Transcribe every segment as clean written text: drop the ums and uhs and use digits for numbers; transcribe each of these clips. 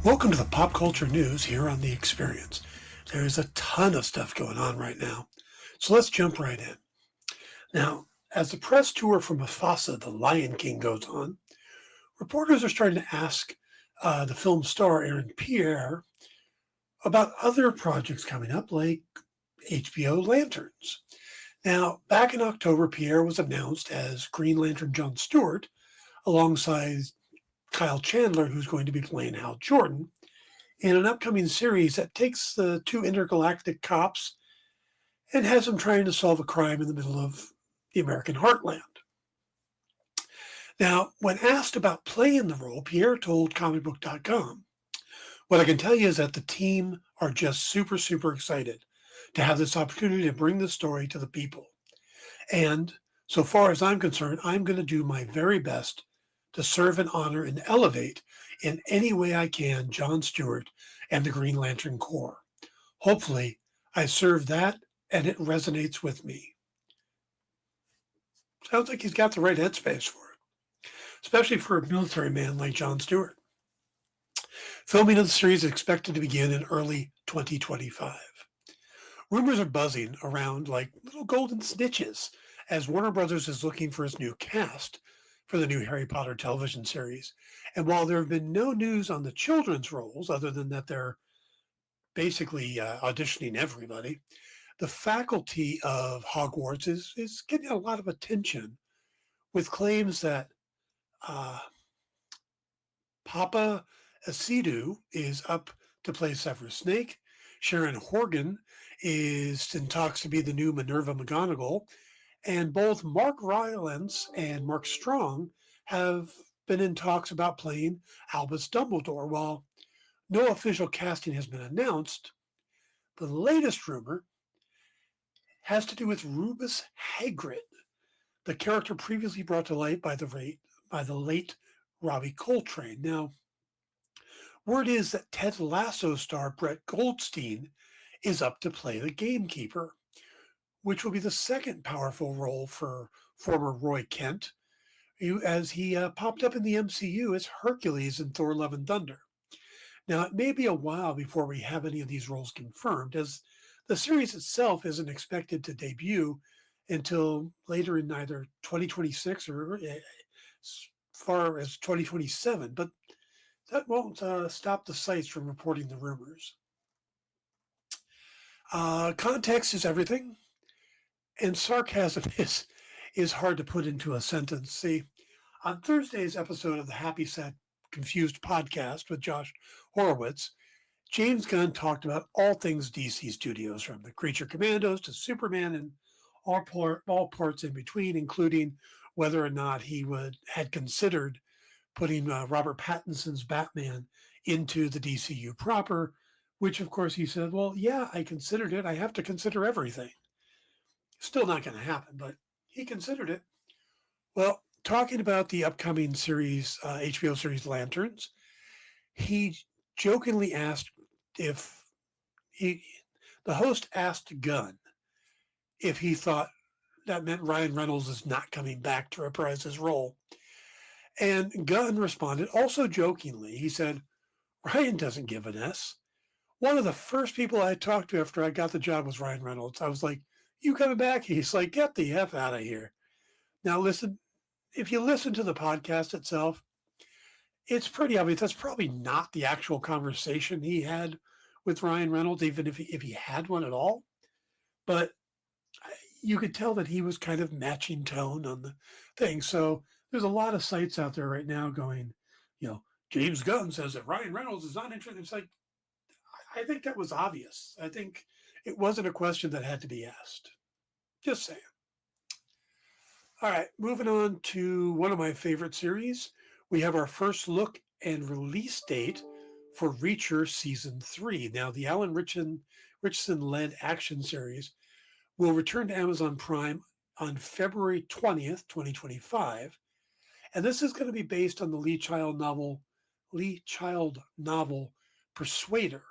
Welcome to the pop culture news here on The Experience. There's a ton of stuff going on right now, so let's jump right in. Now, as the press tour for Mufasa, the Lion King, goes on, reporters are starting to ask the film star Aaron Pierre about other projects coming up like HBO Lanterns. Now, back in October, Pierre was announced as Green Lantern John Stewart alongside Kyle Chandler, who's going to be playing Hal Jordan, in an upcoming series that takes the two intergalactic cops and has them trying to solve a crime in the middle of the American heartland. Now, when asked about playing the role, Pierre told comicbook.com, "What I can tell you is that the team are just super, super excited to have this opportunity to bring the story to the people. And so far as I'm concerned, I'm going to do my very best to serve and honor and elevate in any way I can John Stewart and the Green Lantern Corps. Hopefully, I serve that and it resonates with me." Sounds like he's got the right headspace for it, especially for a military man like John Stewart. Filming of the series is expected to begin in early 2025. Rumors are buzzing around like little golden snitches as Warner Brothers is looking for its new cast for the new Harry Potter television series. And while there have been no news on the children's roles, other than that they're basically auditioning everybody, the faculty of Hogwarts is getting a lot of attention with claims that uh, Papa Asidu is up to play Severus Snape. Sharon Horgan is in talks to be the new Minerva McGonagall, and both Mark Rylance and Mark Strong have been in talks about playing Albus Dumbledore. While no official casting has been announced, the latest rumor has to do with Rufus Hagrid, the character previously brought to light by the late Robbie Coltrane. Now, word is that Ted Lasso star Brett Goldstein is up to play the gamekeeper, which will be the second powerful role for former Roy Kent, as he popped up in the MCU as Hercules in Thor: Love and Thunder. Now, it may be a while before we have any of these roles confirmed, as the series itself isn't expected to debut until later in either 2026 or as far as 2027, but that won't stop the sites from reporting the rumors. Context is everything, and sarcasm is hard to put into a sentence. See, on Thursday's episode of the Happy Sad Confused podcast with Josh Horowitz, James Gunn talked about all things DC Studios, from the Creature Commandos to Superman and all parts in between, including whether or not he had considered putting Robert Pattinson's Batman into the DCU proper, which of course he said, well, yeah, I considered it. I have to consider everything. Still not going to happen, but he considered it. Well, talking about the upcoming series, HBO series Lanterns, he jokingly asked if the host asked Gunn if he thought that meant Ryan Reynolds is not coming back to reprise his role. And Gunn responded, also jokingly, he said, "Ryan doesn't give an S. One of the first people I talked to after I got the job was Ryan Reynolds. I was like, you coming back?" He's like, "Get the F out of here." Now, listen, if you listen to the podcast itself, it's pretty obvious that's probably not the actual conversation he had with Ryan Reynolds, even if he had one at all. But you could tell that he was kind of matching tone on the thing. So there's a lot of sites out there right now going, James Gunn says that Ryan Reynolds is not interested. It's like, I think that was obvious. I think it wasn't a question that had to be asked. Just saying. All right, moving on to one of my favorite series. We have our first look and release date for Reacher Season 3. Now, the Alan Richardson-led action series will return to Amazon Prime on February 20th, 2025. And this is going to be based on the Lee Child novel Persuader,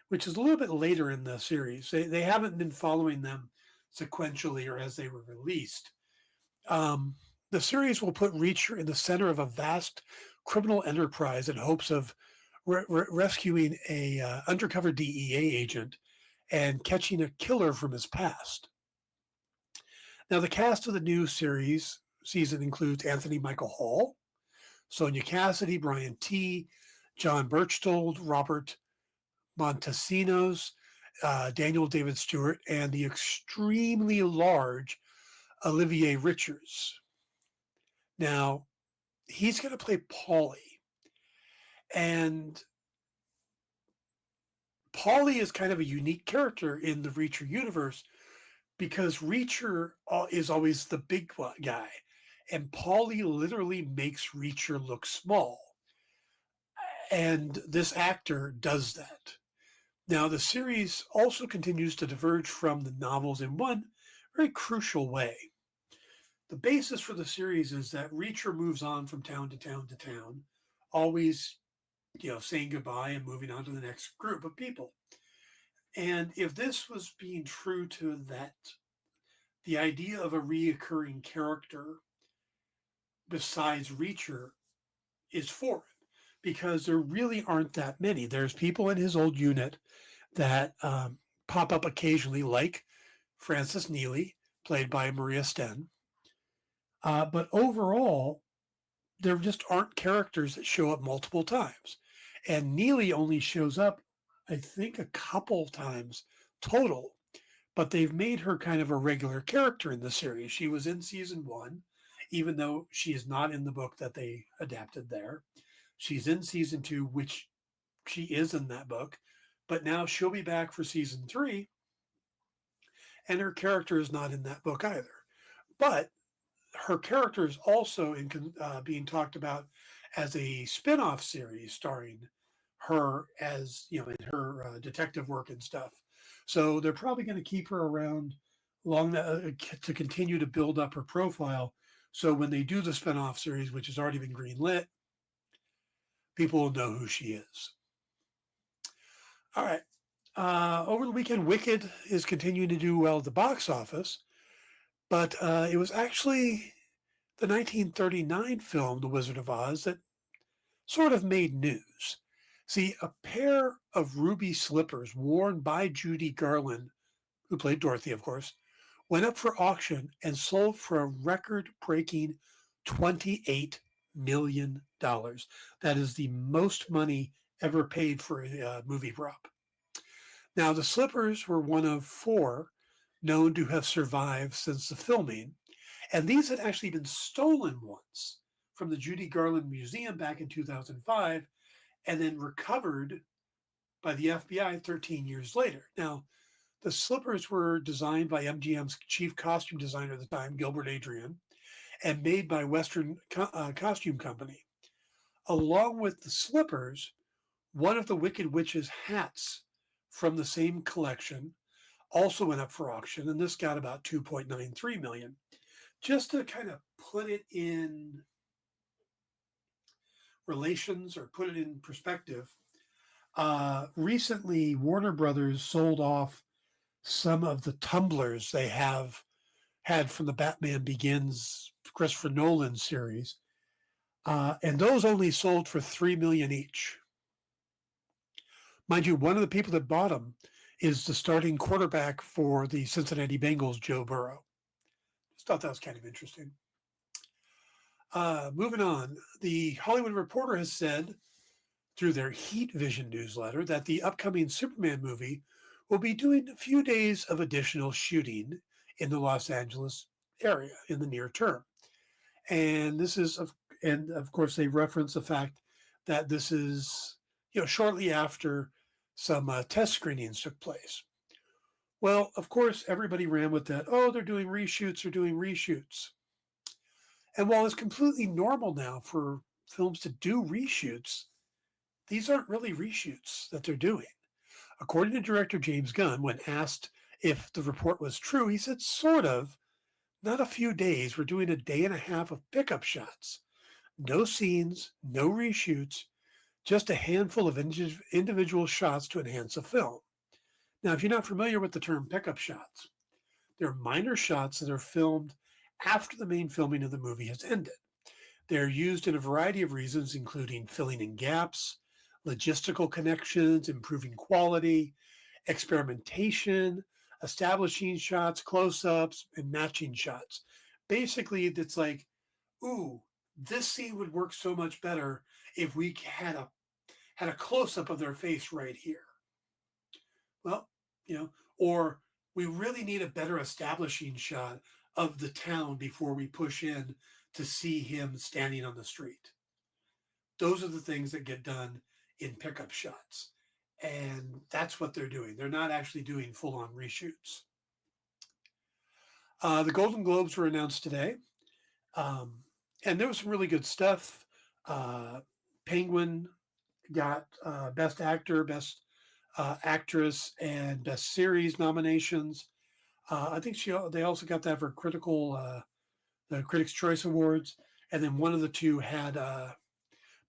which is a little bit later in the series. They haven't been following them sequentially or as they were released. The series will put Reacher in the center of a vast criminal enterprise in hopes of rescuing a undercover DEA agent and catching a killer from his past. Now, the cast of the new series season includes Anthony Michael Hall, Sonia Cassidy, Brian T., John Birchtold, Robert Montesinos, Daniel David Stewart, and the extremely large Olivier Richards. Now, he's going to play Paulie. And Paulie is kind of a unique character in the Reacher universe because Reacher is always the big guy. And Paulie literally makes Reacher look small. And this actor does that. Now, the series also continues to diverge from the novels in one very crucial way. The basis for the series is that Reacher moves on from town to town to town, always, saying goodbye and moving on to the next group of people. And if this was being true to that, the idea of a reoccurring character besides Reacher is foreign because there really aren't that many. There's people in his old unit that pop up occasionally, like Frances Neely, played by Maria Sten. But overall, there just aren't characters that show up multiple times. And Neely only shows up, I think, a couple times total. But they've made her kind of a regular character in the series. She was in season 1, even though she is not in the book that they adapted there. She's in season 2, which she is in that book. But now she'll be back for season 3, and her character is not in that book either. But her character is also being talked about as a spin-off series starring her as, in her detective work and stuff. So they're probably going to keep her around long to continue to build up her profile. So when they do the spin-off series, which has already been greenlit, people will know who she is. All right. Over the weekend, Wicked is continuing to do well at the box office, but it was actually the 1939 film, The Wizard of Oz, that sort of made news. See, a pair of ruby slippers worn by Judy Garland, who played Dorothy, of course, went up for auction and sold for a record-breaking $28 million. That is the most money ever paid for a movie prop. Now, the slippers were one of 4 known to have survived since the filming, and these had actually been stolen once from the Judy Garland Museum back in 2005 and then recovered by the FBI 13 years later. Now, the slippers were designed by MGM's chief costume designer at the time, Gilbert Adrian, and made by Western Costume Company. Along with the slippers, one of the Wicked Witch's hats from the same collection also went up for auction, and this got about $2.93 million. Just to kind of put it in relations or put it in perspective, recently Warner Brothers sold off some of the tumblers they have had from the Batman Begins Christopher Nolan series, and those only sold for $3 million each. Mind you, one of the people that bought them is the starting quarterback for the Cincinnati Bengals, Joe Burrow. Just thought that was kind of interesting. Moving on, the Hollywood Reporter has said through their Heat Vision newsletter that the upcoming Superman movie will be doing a few days of additional shooting in the Los Angeles area in the near term. And this is, and of course, they reference the fact that this is, shortly after some test screenings took place. Well, of course, everybody ran with that. Oh, they're doing reshoots. And while it's completely normal now for films to do reshoots, these aren't really reshoots that they're doing. According to director James Gunn, when asked if the report was true, he said, sort of, not a few days. We're doing a day and a half of pickup shots. No scenes, no reshoots, just a handful of individual shots to enhance a film. Now, if you're not familiar with the term pickup shots, they're minor shots that are filmed after the main filming of the movie has ended. They're used in a variety of reasons, including filling in gaps, logistical connections, improving quality, experimentation, establishing shots, close ups, and matching shots. Basically, it's like, ooh, this scene would work so much better if we had a close up of their face right here. Well, or we really need a better establishing shot of the town before we push in to see him standing on the street. Those are the things that get done in pickup shots. And that's what they're doing. They're not actually doing full on reshoots. The Golden Globes were announced today. Um, and there was some really good stuff. Penguin got Best Actor, Best Actress, and Best Series nominations. I think they also got that for the Critics' Choice Awards, and then one of the two had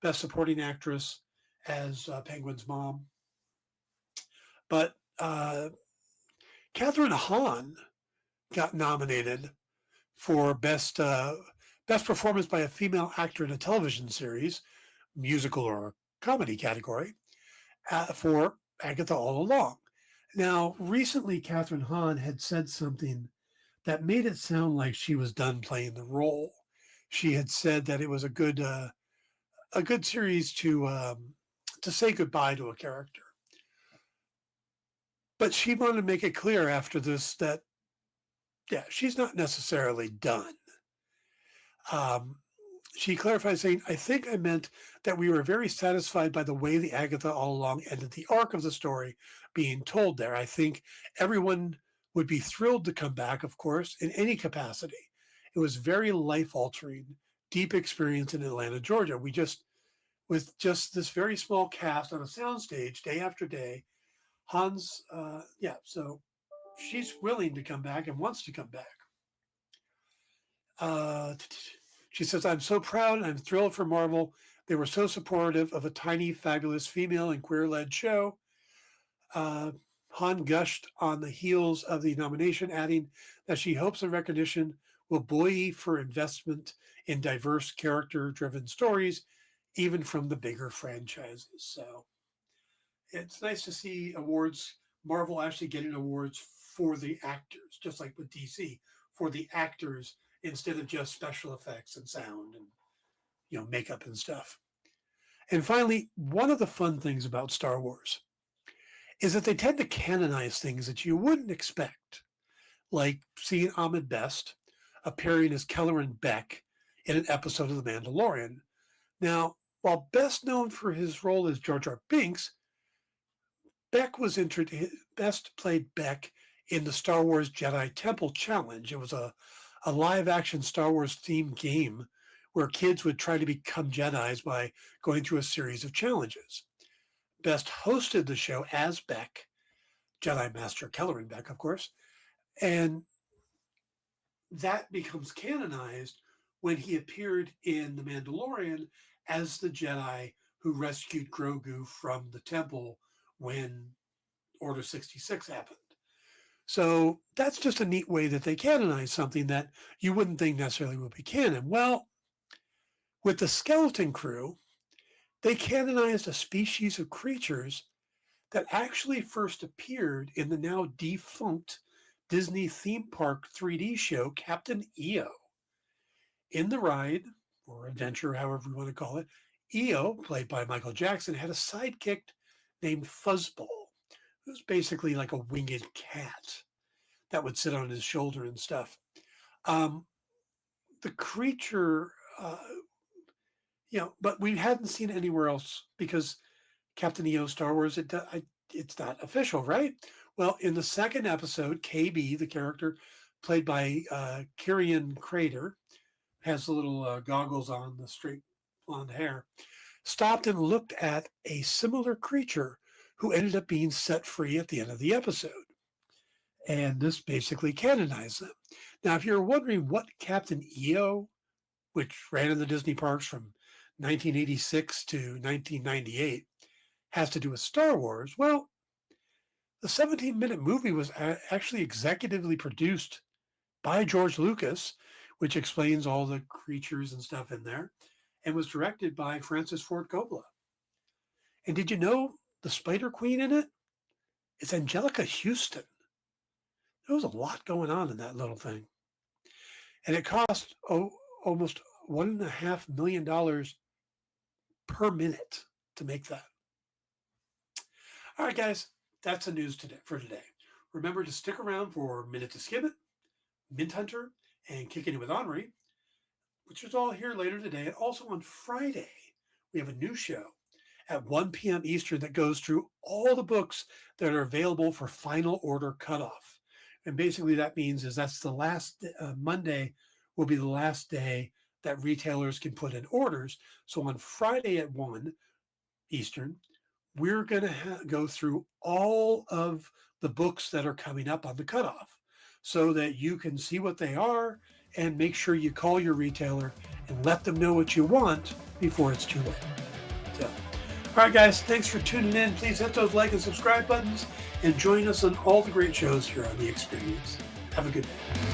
Best Supporting Actress as Penguin's mom. But Catherine Hahn got nominated for best performance by a female actor in a television series, musical or comedy category, for Agatha All Along. Now, recently, Catherine Hahn had said something that made it sound like she was done playing the role. She had said that it was a good series to say goodbye to a character. But she wanted to make it clear after this that, yeah, she's not necessarily done. Um, she clarified, saying, I think I meant that we were very satisfied by the way the Agatha All Along ended, the arc of the story being told there. I think everyone would be thrilled to come back, of course, in any capacity. It was very life-altering, deep experience in Atlanta, Georgia. With just this very small cast on a soundstage, day after day, so she's willing to come back and wants to come back. She says, I'm so proud and I'm thrilled for Marvel. They were so supportive of a tiny, fabulous female and queer-led show. Han gushed on the heels of the nomination, adding that she hopes the recognition will buoy for investment in diverse, character-driven stories, even from the bigger franchises. So it's nice to see Marvel actually getting awards for the actors, just like with DC, for the actors instead of just special effects and sound and makeup and stuff. And finally, one of the fun things about Star Wars is that they tend to canonize things that you wouldn't expect, like seeing Ahmed Best appearing as Kelleran Beck in an episode of The Mandalorian. Now, while best known for his role as Jar Jar Binks, Best played Beck in the Star Wars Jedi Temple Challenge. It was a live-action Star Wars themed game where kids would try to become Jedis by going through a series of challenges. Best hosted the show as Beck, Jedi Master Kelleran Beck, of course, and that becomes canonized when he appeared in The Mandalorian as the Jedi who rescued Grogu from the temple when Order 66 happened. So that's just a neat way that they canonize something that you wouldn't think necessarily would be canon. Well, with the Skeleton Crew, they canonized a species of creatures that actually first appeared in the now defunct Disney theme park 3D show Captain EO. In the ride, or adventure, however you want to call it, EO, played by Michael Jackson, had a sidekick named Fuzzball, who's basically like a winged cat that would sit on his shoulder and stuff. The creature, but we hadn't seen it anywhere else because Captain EO Star Wars, it's not official, right? Well, in the second episode, KB, the character played by Kyrian Crater, has the little goggles on, the straight blonde hair, stopped and looked at a similar creature who ended up being set free at the end of the episode. And this basically canonized them. Now, if you're wondering what Captain EO, which ran in the Disney parks from 1986 to 1998, has to do with Star Wars, well, the 17-minute movie was actually executively produced by George Lucas, which explains all the creatures and stuff in there, and was directed by Francis Ford Coppola. And did you know the Spider Queen in it is Angelica Houston? There was a lot going on in that little thing. And it cost almost $1.5 million per minute to make that. All right, guys, that's the news for today. Remember to stick around for Minute to Skim It, Mint Hunter, and Kicking It with Henri, which is all here later today. And also on Friday, we have a new show at 1 p.m. Eastern that goes through all the books that are available for final order cutoff. And basically that means is that's the last Monday will be the last day that retailers can put in orders. So on Friday at 1 Eastern, we're going to go through all of the books that are coming up on the cutoff so that you can see what they are and make sure you call your retailer and let them know what you want before it's too late. So, all right, guys, thanks for tuning in. Please hit those like and subscribe buttons and join us on all the great shows here on The Experience. Have a good day.